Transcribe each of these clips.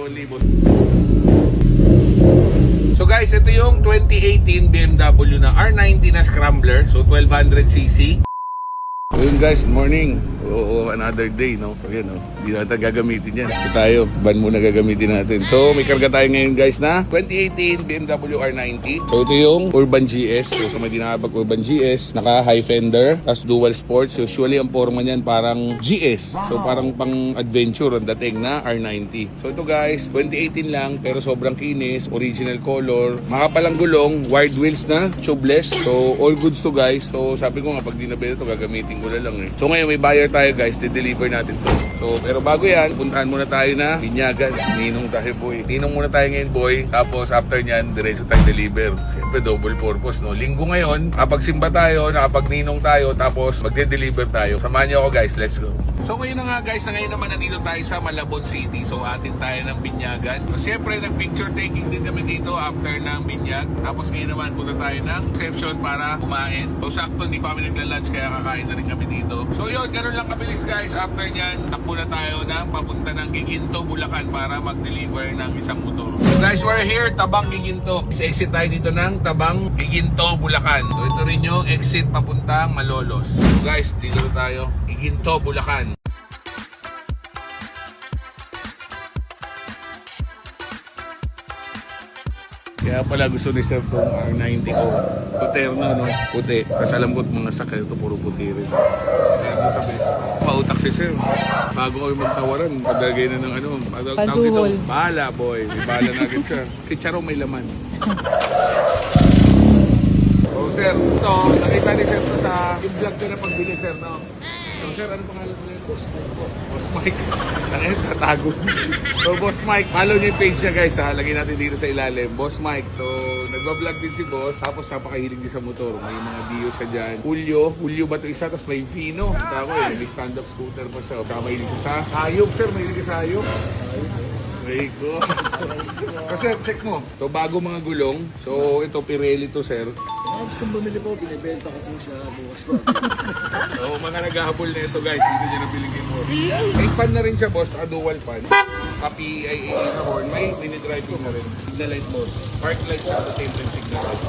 2,000. So guys, ito yung 2018 BMW na R90 na Scrambler. So 1200cc. So yun guys, good morning. So another day, no? So yun, no? Hindi natin gagamitin yan. Ito tayo, van muna gagamitin natin. So may karga tayo ngayon guys na 2018 BMW R90. So ito yung Urban GS. So sa may dinakapag Urban GS, naka high fender, tas dual sports. So usually ang forma niyan parang GS. So parang pang adventure ang dating na R90. So ito guys, 2018 lang pero sobrang kinis, original color, makapalang gulong, wide wheels na, tubeless. So all goods to guys. So sabi ko nga pag di nabili ito gagamitin ko na lang eh. So ngayon may buyer tayo guys, di-deliver natin to. So pero bago yan, puntahan muna tayo na Binyagan. Ninong tayo boy. Ninong muna tayo ngayon boy. Tapos after nyan, diretso tayo deliver. Siyempre double purpose no. Linggo ngayon, nakapagsimba tayo, nakapagninong tayo, tapos magde-deliver tayo. Samahan niyo ako guys, let's go. So ngayon na nga guys, na ngayon naman nandito tayo sa Malabon City. So atin tayo ng Binyagan. So siyempre nag-picture taking din kami dito after ng Binyag. Tapos ngayon naman punta tayo ng reception para kumain. So sakto hindi pa kami nagla-lunch kaya kakain na rin kami dito. So yun, ganun lang kabilis guys. After nyan, takbo na tayo na papunta ng Giginto, Bulacan para mag-deliver ng isang motor. So guys, we're here, Tabang Giginto. Exit tayo dito ng Tabang Giginto, Bulacan. So ito rin yung exit papuntang Malolos. So guys, dito na tayo. Giginto, Bulacan. Kaya pala gusto ni Sir itong R90 ko. So terno, no? Puti. Kasi alam ko mga sakay ito, puro puti rin. Kaya mo sabi, pautak si Sir. Bago kami magtawaran, padagay na ng ano. Pasuhol. Bahala, boy. May bahala na agad siya. Kitsaro may laman. So Sir, ito, nakita ni Sir ito sa yung vlog ko na pagbili, Sir, no? So Sir, ano pangalan mo na yun? Boss Mike po. Boss Mike. Nakita, tatago. So Boss Mike, follow niyo yung page niya guys ha. Lagyan natin dito sa ilalim. Boss Mike. So nagbablog din si Boss. Tapos napakahilig din sa motor. May mga Dio siya dyan. Julio ba ito isa? Tapos may Vino. Tako eh. May stand-up scooter pa siya. Saka mahilig siya sa hayop. Sir, mahilig ka sa hayop. Very good. Kasi check mo. So bago mga gulong. So ito Pirelli to Sir. Kung bumili po, binibenta ko po sa bukas po. So mga naghahabol na ito guys. Dito niya nabiligin mo. May fan na rin siya boss. Dual fan. PIAA na horn. May mini-driving na rin. Signal light mode. Park light siya at the same time signal light.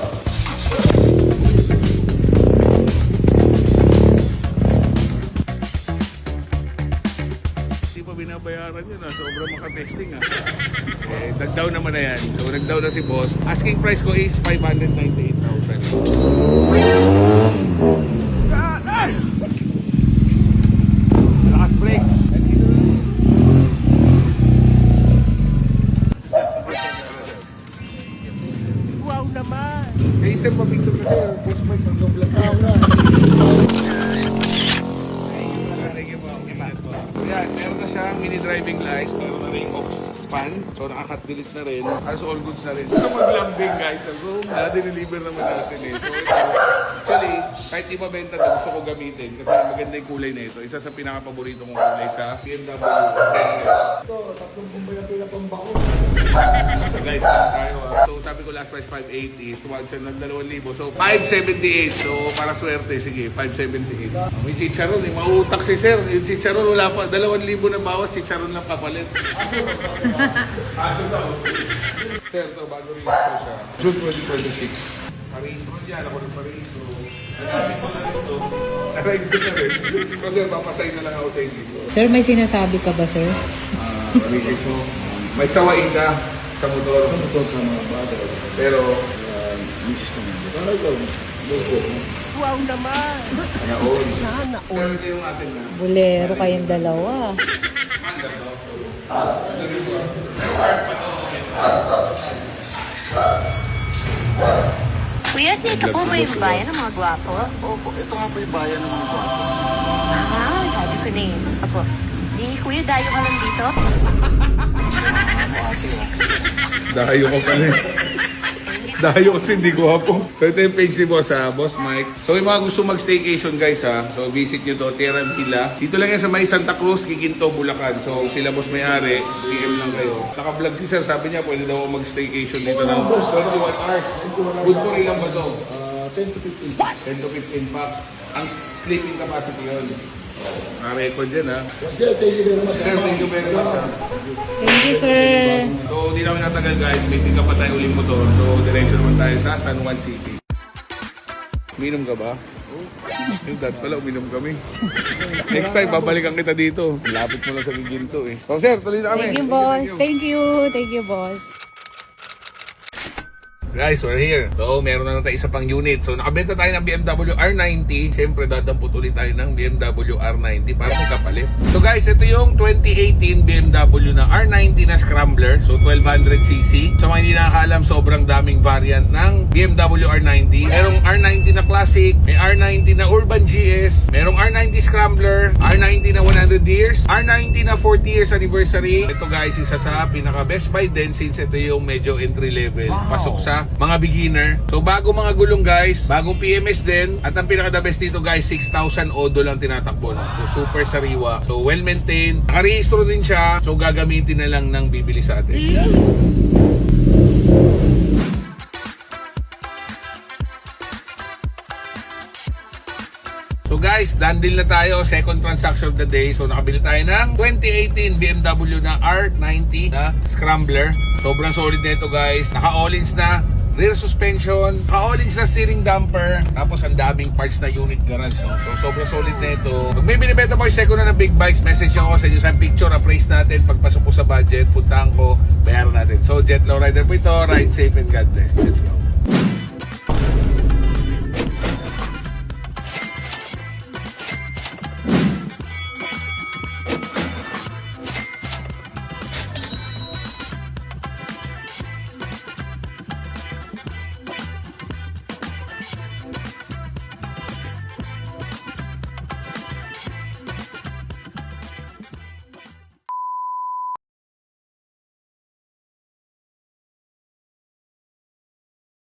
Hindi pa binabayaran yun ha. Sobrang maka-testing ha. Eh, nag-down naman na yan. So nag-down na si boss. Asking price ko is 598,000. Lakas break. Wow naman! Kaya isang pabicture kasi, boss Mike, mag-vlog ka. Yan, meron na siyang mini driving light, meron na rin aux fan, so naka-cut delete na rin, halos all goods na rin. Gusto maglambing guys, so na-deliver naman natin eh. So ito, actually, kahit ibabenta na gusto ko gamitin kasi maganda yung kulay na ito. Isa sa pinaka-paborito kong kulay sa BMW. Ito, tatlong bumbay na pambako. Guys, tayo so sabi ko last price 580, tuwag siya ng 2,000. So 578, so para swerte, sige, 578. May chicharon eh, mautak si Sir. Yung chicharon wala pa, 2,000 na bawas, chicharon lang kapalit. Aso daw. Sir, to bago rin ito siya. June 2026. Parehistro dyan, ako ng parehistro. Nagkasip ko na ito. Narinig ko na rin. So sir, papasay na lang ako sa inyo. Sir, may sinasabi ka ba, sir? Misis mo, may sawain ka sa motor. Sa motor sa mga bata. Pero, Misis naman. Ano ito? Lupo. Wow naman! kaya all. Sana Pero ito yung atin na. Bolero kayong dalawa. Kuya, dito po ba yung bayan ng mga gwapo? Opo, ito nga po yung bayan ng mga bata. Ah, sabi ko na yun. Apo, di kuya, dayo ka lang dito? Dayo ko pa rin. Dayo kasi hindi ko hapo. So ito yung page ni Boss ha, Boss Mike. So yung mga gusto mag-staycation guys ha, so visit nyo to, Terra Villa. Dito lang yan sa may Santa Cruz, Giginto, Bulacan. So sila Boss may-ari, PM lang kayo. Naka-vlog si Sir, sabi niya pwede daw mag-staycation dito ng 21 hours. Good for ilang ba to? 10 to 15. 10 to 15 packs. Ang sleeping capacity yun. Naka-record yan ha. Sir, thank you very much. Sir, thank you very much ha. Thank you, sir. So, di namin natagal guys, may pick up pa tayo uling motor. So, diretso naman tayo sa San Juan City. Uminom ka ba? Yung dad pala, uminom kami. Next time, babalikan kita dito. Lapit mo lang sa Giginto eh. So, sir, tuloy na kami. Thank you, boss. Thank you. Thank you, boss. Guys, we're here. So, meron na tayo isa pang unit. So, nakabenta tayo ng BMW R90. Siyempre, dadampot ulit tayo ng BMW R90 para magkapalit. So, guys, ito yung 2018 BMW na R90 na Scrambler. So, 1200cc. Sa mga hindi nakakaalam, sobrang daming variant ng BMW R90. Merong R90 na Classic, may R90 na Urban GS, merong R90 Scrambler, R90 na 100 years, R90 na 40 years anniversary. Ito guys, isa sa pinaka best buy din since ito yung medyo entry level. Pasok sa mga beginner. So bago mga gulong guys, bagong PMS din. At ang pinaka the best dito guys, 6,000 odo lang tinatakbo. No? So super sariwa. So well maintained. Nakarehistro din siya. So gagamitin na lang ng bibili sa atin. So guys, done deal na tayo. Second transaction of the day. So nakabili tayo ng 2018 BMW na R90 na Scrambler. Sobrang solid na ito guys. Naka-all-ins na. Rear suspension. Naka-all-ins na steering damper. Tapos ang daming parts na unit garage. No? So sobrang solid na ito. Pag may binibenta mo yung second na ng big bikes, message nyo ako sa inyo sa picture. Appraise natin. Pagpasok po sa budget, puntahan ko, bayaran natin. So Jet Low Rider po ito. Ride safe and God bless. Let's go.